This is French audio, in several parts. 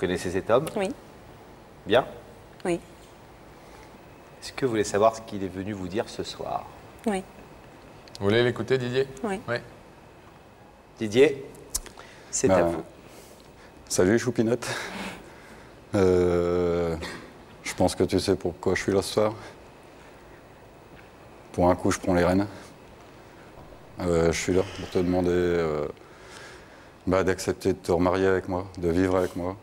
connaissez cet homme? Oui. Bien. Oui. Est-ce que vous voulez savoir ce qu'il est venu vous dire ce soir? Oui. Vous voulez l'écouter, Didier? Oui. Oui. Didier, c'est à vous. Salut Choupinette. Je pense que tu sais pourquoi je suis là ce soir. Pour un coup, je prends les rênes. Je suis là pour te demander d'accepter de te remarier avec moi, de vivre avec moi.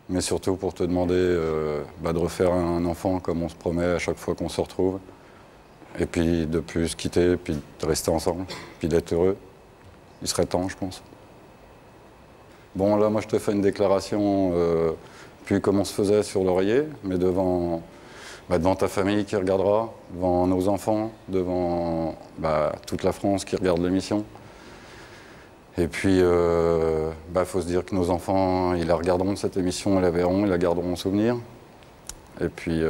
Mais surtout pour te demander de refaire un enfant comme on se promet à chaque fois qu'on se retrouve. Et puis de plus se quitter, puis de rester ensemble, puis d'être heureux. Il serait temps, je pense. Bon, là, moi, je te fais une déclaration, puis comme on se faisait sur l'oreiller, mais devant ta famille qui regardera, devant nos enfants, devant toute la France qui regarde l'émission. Et puis, faut se dire que nos enfants, ils la regarderont, cette émission, ils la verront, ils la garderont en souvenir. Et puis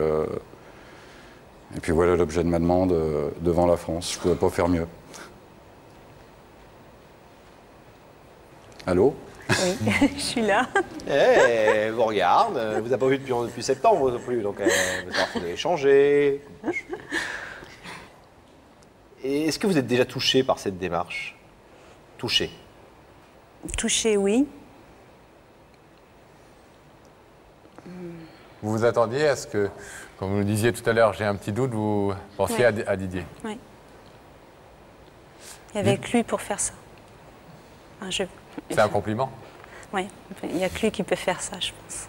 voilà l'objet de ma demande devant la France. Je ne pouvais pas faire mieux. Allô? Oui, je suis là. Eh, vous regarde, vous n'avez pas vu depuis septembre non plus, donc vous avez échangé. Et est-ce que vous êtes déjà touché par cette démarche? Touché? Touché, oui. Vous vous attendiez à ce que, comme vous le disiez tout à l'heure, j'ai un petit doute, vous pensiez à Didier? Oui. Et avec lui pour faire ça. C'est un compliment? Oui, il n'y a que lui qui peut faire ça, je pense.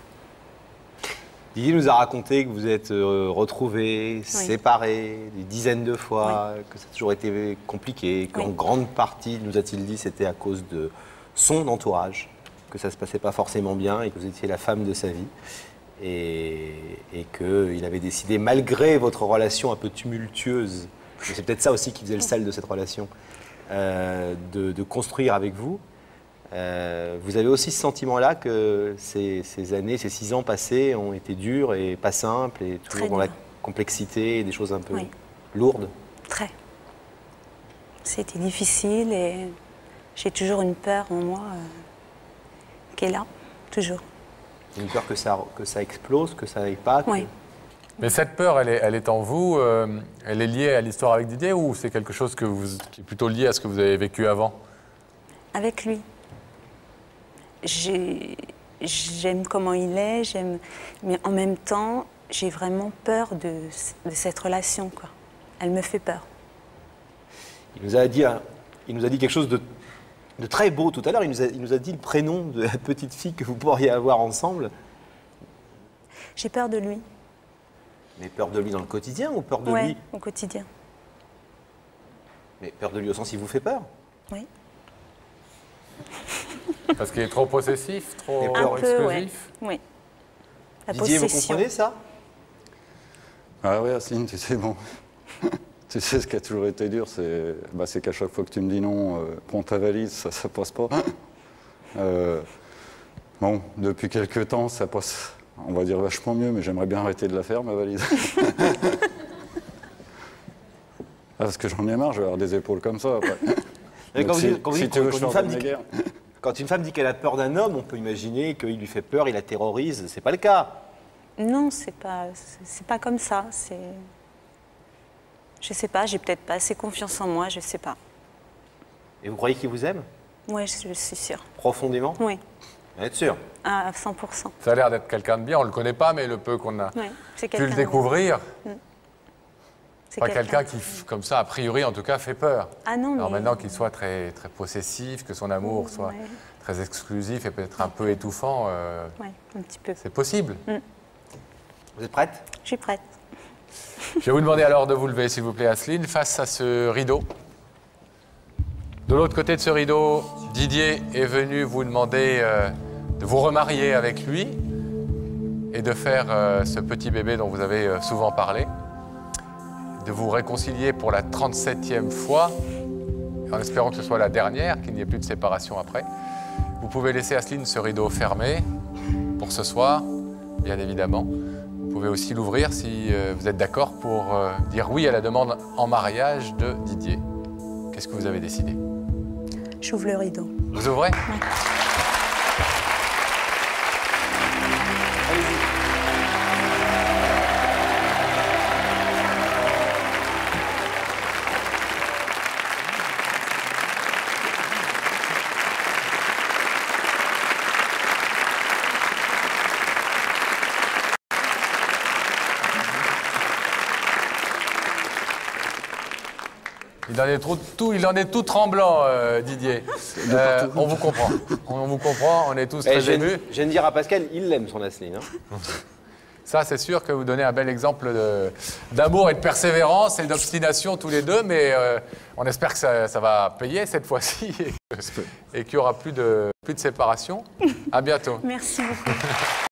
Didier nous a raconté que vous êtes retrouvés, séparés, des dizaines de fois, que ça a toujours été compliqué, qu'en grande partie, nous a-t-il dit, c'était à cause de son entourage, que ça ne se passait pas forcément bien et que vous étiez la femme de sa vie. Et qu'il avait décidé, malgré votre relation un peu tumultueuse, et c'est peut-être ça aussi qui faisait le sel de cette relation, de construire avec vous. Vous avez aussi ce sentiment-là que ces années, ces 6 ans passés ont été durs et pas simples et toujours dans la complexité et des choses un peu lourdes? Très. C'était difficile et j'ai toujours une peur en moi qui est là, toujours. Une peur que ça explose, que ça n'aille pas? Oui. Mais cette peur, elle est en vous, elle est liée à l'histoire avec Didier ou c'est quelque chose qui est plutôt lié à ce que vous avez vécu avant? Avec lui. J'aime comment il est, mais en même temps, j'ai vraiment peur de cette relation, quoi. Elle me fait peur. Il nous a dit quelque chose de très beau tout à l'heure. Il nous a dit le prénom de la petite fille que vous pourriez avoir ensemble. J'ai peur de lui. Mais peur de lui dans le quotidien ou peur de lui? Oui, au quotidien. Mais peur de lui au sens, il vous fait peur? Oui. Parce qu'il est trop possessif, trop exclusif? Oui. La Didier, possession. vous comprenez ça? Ah oui, Asseline, tu sais, bon. Tu sais, ce qui a toujours été dur, c'est qu'à chaque fois que tu me dis non, prends ta valise, ça passe pas. Bon, depuis quelques temps, ça passe, on va dire, vachement mieux, mais j'aimerais bien arrêter de la faire, ma valise. Parce que j'en ai marre, je vais avoir des épaules comme ça après. Quand une femme dit qu'elle a peur d'un homme, on peut imaginer qu'il lui fait peur, il la terrorise. C'est pas le cas. Non, c'est pas comme ça. Je sais pas, j'ai peut-être pas assez confiance en moi, je sais pas. Et vous croyez qu'il vous aime? Oui, je suis sûre. Profondément? Oui. Vous êtes sûr? À 100%. Ça a l'air d'être quelqu'un de bien, on le connaît pas, mais le peu qu'on a pu le découvrir, c'est pas quelqu'un qui, comme ça, a priori, en tout cas, fait peur. Ah non, alors maintenant qu'il soit très, très possessif, que son amour soit très exclusif et peut-être un peu étouffant, un petit peu. C'est possible. Vous êtes prête? Je suis prête. Je vais vous demander alors de vous lever, s'il vous plaît, Asseline, face à ce rideau. De l'autre côté de ce rideau, Didier est venu vous demander de vous remarier avec lui et de faire ce petit bébé dont vous avez souvent parlé, de vous réconcilier pour la 37e fois, en espérant que ce soit la dernière, qu'il n'y ait plus de séparation après. Vous pouvez laisser, Asseline, ce rideau fermé pour ce soir, bien évidemment. Vous pouvez aussi l'ouvrir si vous êtes d'accord pour dire oui à la demande en mariage de Didier. Qu'est-ce que vous avez décidé? J'ouvre le rideau. Vous ouvrez? Il en est tout tremblant, Didier. On vous comprend. On vous comprend, on est tous très émus. Je viens de dire à Pascal, il l'aime son Asseline. Hein. Ça, c'est sûr que vous donnez un bel exemple d'amour et de persévérance et d'obstination tous les deux, mais on espère que ça va payer cette fois-ci et qu'il n'y aura plus de séparation. À bientôt. Merci beaucoup.